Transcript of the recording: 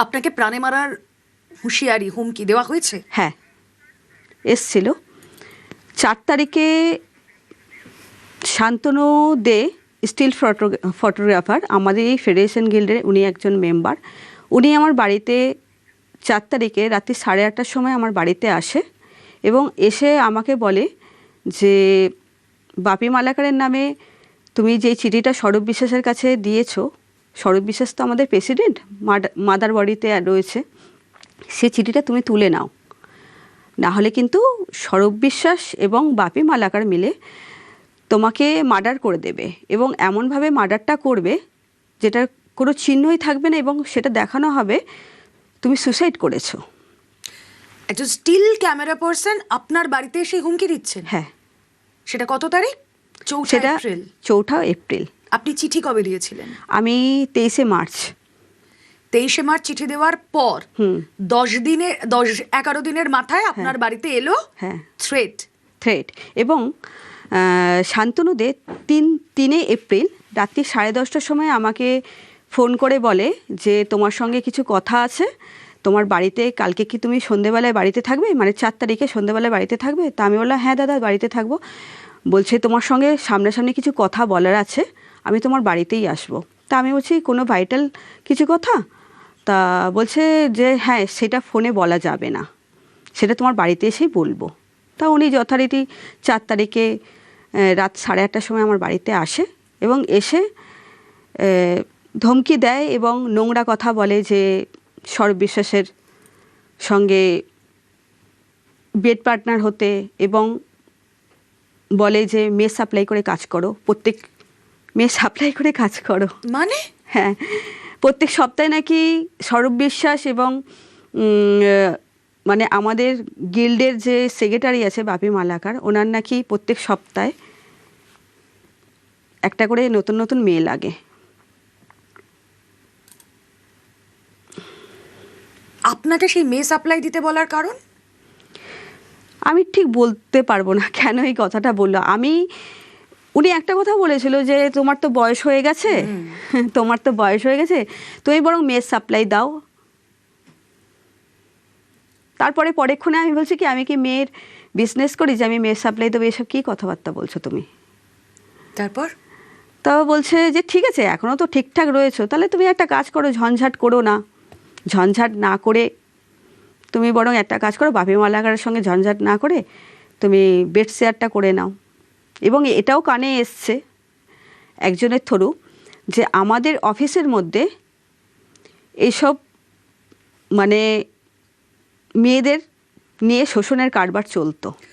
আপনাকে প্রাণে মারার হুঁশিয়ারি হুমকি দেওয়া হয়েছে? হ্যাঁ, এসছিল 4 তারিখে। শান্তনু দে স্টিল ফটোগ্রাফার, আমাদের এই ফেডারেশন গিল্ডের উনি একজন মেম্বার। উনি আমার বাড়িতে 4 তারিখে রাত্রি 8:30টার সময় আমার বাড়িতে আসে এবং এসে আমাকে বলে যে বাপি মালাকারের নামে তুমি যেই চিঠিটা সৌরভ বিশ্বাসের কাছে দিয়েছো, সৌরভ বিশ্বাস তো আমাদের প্রেসিডেন্ট, মাদার বাড়িতে রয়েছে, সে চিঠিটা তুমি তুলে নাও, না হলে কিন্তু সৌরভ বিশ্বাস এবং বাপি মালাকার মিলে তোমাকে মার্ডার করে দেবে এবং এমনভাবে মার্ডারটা করবে যেটার কোনো চিহ্নই থাকবে না এবং সেটা দেখানো হবে তুমি সুসাইড করেছো। একজন স্টিল ক্যামেরা পার্সন আপনার বাড়িতে এসে হুমকি দিচ্ছেন? হ্যাঁ। সেটা কত তারিখ? 4 এপ্রিল। 4 এপ্রিল। আপনি চিঠি কবে দিয়েছিলেন? আমি 23 মার্চ। 23 মার্চ চিঠি দেওয়ার পর 11 দিনের মাথায় আপনার বাড়িতে এলো থ্রেট এবং শান্তনু দে 3 এপ্রিল রাত্রি 10:30টার সময় আমাকে ফোন করে বলে যে তোমার সঙ্গে কিছু কথা আছে, তোমার বাড়িতে কালকে কি তুমি সন্ধেবেলায় বাড়িতে থাকবে, মানে 4 তারিখে সন্ধেবেলায় বাড়িতে থাকবে? তা আমি বললাম হ্যাঁ দাদা বাড়িতে থাকবো। বলছে তোমার সঙ্গে সামনাসামনি কিছু কথা বলার আছে, আমি তোমার বাড়িতেই আসবো। তা আমি বলছি কোনো ভাইটাল কিছু কথা? তা বলছে যে হ্যাঁ সেটা ফোনে বলা যাবে না, সেটা তোমার বাড়িতে এসেই বলবো। তা উনি যথারীতি 4 তারিখে রাত 8:30টার সময় আমার বাড়িতে আসে এবং এসে ধমকি দেয় এবং নোংরা কথা বলে যে সৌরভ বিশ্বাসের সঙ্গে বেড পার্টনার হতে এবং বলে যে মেয়ে সাপ্লাই করে কাজ করো, প্রত্যেক মেয়ে সাপ্লাই করে কাজ করো। মানে? হ্যাঁ, প্রত্যেক সপ্তাহে নাকি সৌরভ বিশ্বাস এবং মানে আমাদের গিল্ডের যে সেক্রেটারি আছে বাপি মালাকার, ওনার নাকি প্রত্যেক সপ্তাহে একটা করে নতুন নতুন মেয়ে লাগে। আপনাকে সেই মেয়ে সাপ্লাই দিতে বলার কারণ? আমি ঠিক বলতে পারবো না কেন এই কথাটা বললো। উনি একটা কথা বলেছিল যে তোমার তো বয়স হয়ে গেছে, তোমার তো বয়স হয়ে গেছে, তুমি বরং মেয়ের সাপ্লাই দাও। তারপরে পরেক্ষণে আমি বলছি কি আমি কি মেয়ের বিজনেস করি যে আমি মেয়ের সাপ্লাই দেবো? এসব কী কথাবার্তা বলছো তুমি? তারপর তাও বলছে যে ঠিক আছে এখনও তো ঠিকঠাক রয়েছো, তাহলে তুমি একটা কাজ করো, ঝঞ্ঝাট করো না, ঝঞ্ঝাট না করে তুমি বরং একটা কাজ করো, বাপি মালাকারের সঙ্গে ঝঞ্ঝাট না করে তুমি বেড শেয়ারটা করে নাও। এবং এটাও কানে এসছে একজনের থ্রু যে আমাদের অফিসের মধ্যে এইসব মানে মেয়েদের নিয়ে শোষণের কারবার চলতো।